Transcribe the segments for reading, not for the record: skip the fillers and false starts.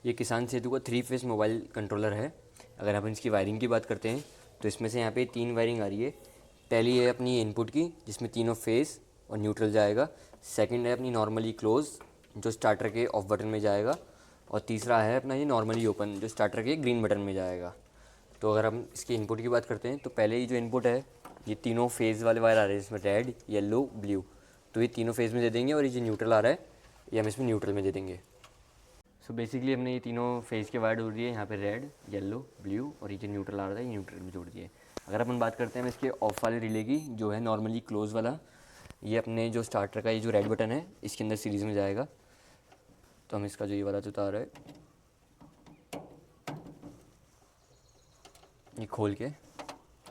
ये किसान सेतु का 3 फेस मोबाइल कंट्रोलर है। अगर हम इसकी वायरिंग की बात करते हैं तो इसमें से यहाँ पे 3 वायरिंग आ रही है। पहली है अपनी इनपुट की, जिसमें तीनों फेस और न्यूट्रल जाएगा। सेकंड है अपनी नॉर्मली क्लोज, जो स्टार्टर के ऑफ बटन में जाएगा। और तीसरा है अपना ये नॉर्मली ओपन, जो स्टार्टर के ग्रीन बटन में जाएगा। तो अगर हम इसकी इनपुट की बात करते हैं तो पहले ही जो इनपुट है, ये तीनों फेज़ वाले वायर आ रहे हैं इसमें, रेड, येलो, ब्लू। तो ये तीनों फेज़ में दे देंगे, और ये जो न्यूट्रल आ रहा है ये हम इसमें न्यूट्रल में दे देंगे। सो बेसिकली हमने ये तीनों फेज़ के वायर जोड़ दिए, यहाँ पे रेड, येलो, ब्लू, और ये जो न्यूट्रल आ रहा था ये न्यूट्रल में जोड़ दिए। अगर अपन बात करते हैं इसके ऑफ वाले रिले की, जो है नॉर्मली क्लोज वाला, ये अपने जो स्टार्टर का ये जो रेड बटन है इसके अंदर सीरीज़ में जाएगा। तो हम इसका जो ये वाला जो तार है ये खोल के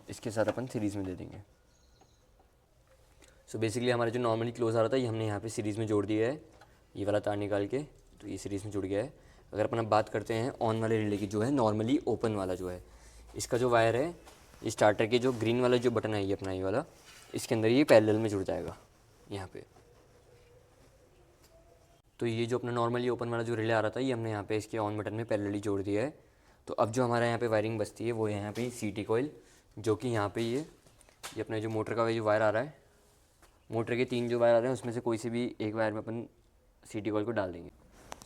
इसके साथ अपन सीरीज़ में दे देंगे। सो बेसिकली हमारा जो नॉर्मली क्लोज आ रहा था ये हमने यहाँ पे सीरीज़ में जोड़ दिया है, ये वाला तार निकाल के, तो ये सीरीज़ में जुड़ गया है। अगर अपन अब बात करते हैं ऑन वाले रिले की, जो है नॉर्मली ओपन वाला जो है, इसका जो वायर है ये स्टार्टर के जो ग्रीन वाला जो बटन है ये अपना ये वाला, इसके अंदर ये पैरेलल में जुड़ जाएगा यहाँ पे। तो ये जो अपना नॉर्मली ओपन वाला जो रिले आ रहा था ये हमने यहाँ पे इसके ऑन बटन में पैरेलली जोड़ दिया है। तो अब जो हमारा यहाँ पे वायरिंग बचती है वो है यहाँ पे सीटी कॉइल, जो कि यहाँ पे ये अपने जो मोटर का जो वायर आ रहा है, मोटर के 3 जो वायर आ रहे हैं उसमें से कोई से भी एक वायर में अपन सीटी कॉइल को डाल देंगे।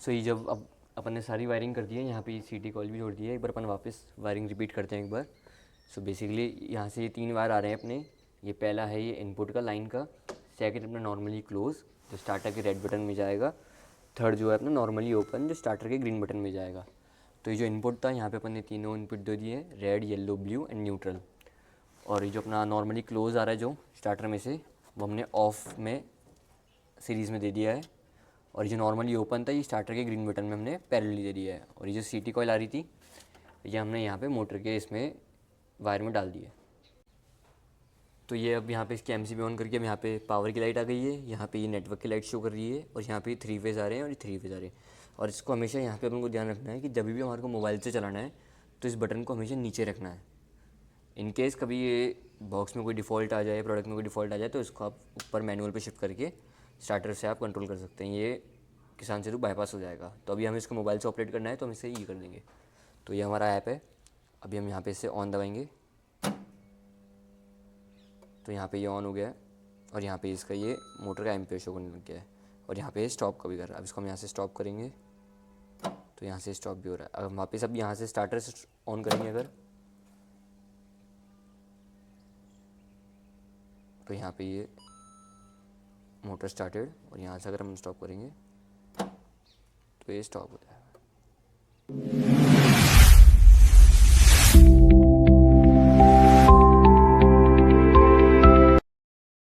सो ये जब अब अपन ने सारी वायरिंग कर दी है, यहाँ पे सीटी कॉइल भी जोड़ दी है, एक बार अपन वापस वायरिंग रिपीट करते हैं एक बार। सो बेसिकली यहाँ से ये 3 वायर आ रहे हैं अपने। ये पहला है ये इनपुट का लाइन का, सेकंड अपना नॉर्मली क्लोज जो स्टार्टर के रेड बटन में जाएगा, थर्ड जो है अपना नॉर्मली ओपन जो स्टार्टर के ग्रीन बटन में जाएगा। तो ये जो इनपुट था यहाँ पे अपन ने तीनों इनपुट दे दिए, red, yellow, blue and neutral. और ये जो अपना नॉर्मली क्लोज आ रहा है जो स्टार्टर में से, वो हमने ऑफ में सीरीज़ में दे दिया है। और ये जो नॉर्मली ओपन था ये स्टार्टर के ग्रीन बटन में हमने पैरेलली दे दिया है। और ये जो सीटी कॉइल आ रही थी ये हमने यहाँ पे मोटर के इसमें वायर में डाल दिया। तो ये अब यहाँ पे इसकी एमसीबी ऑन करके अब यहाँ पे पावर की लाइट आ गई है, यहाँ पे ये नेटवर्क की लाइट शो कर रही है, और यहाँ पे 3 फेज़ आ रहे हैं और ये 3 फेज़ आ रहे हैं। और इसको हमेशा यहाँ पे अपन को ध्यान रखना है कि जब भी हमारे को मोबाइल से चलाना है तो इस बटन को हमेशा नीचे रखना है। इन केस कभी ये बॉक्स में कोई डिफ़ॉल्ट आ जाए, प्रोडक्ट में कोई डिफ़ॉल्ट आ जाए, तो इसको आप ऊपर मैनुअल पे शिफ्ट करके स्टार्टर से आप कंट्रोल कर सकते हैं। ये किसान सेतु बाईपास हो जाएगा। तो अभी हमें इसको मोबाइल से ऑपरेट करना है तो हम इसे ये कर देंगे। तो ये हमारा ऐप है। अभी हम यहाँ पे इसे ऑन दबाएंगे तो यहाँ पे ये ऑन हो गया है, और यहाँ पे इसका ये मोटर का एम्पियर शो करने लग गया है, और यहाँ पे स्टॉप का भी कर रहा है। अब इसको हम यहाँ से स्टॉप करेंगे तो यहाँ से स्टॉप भी हो रहा है। अब वापस अब यहाँ से स्टार्टर से ऑन करेंगे अगर, तो यहाँ पे ये मोटर स्टार्टेड, और यहाँ से अगर हम स्टॉप करेंगे तो ये स्टॉप होता है।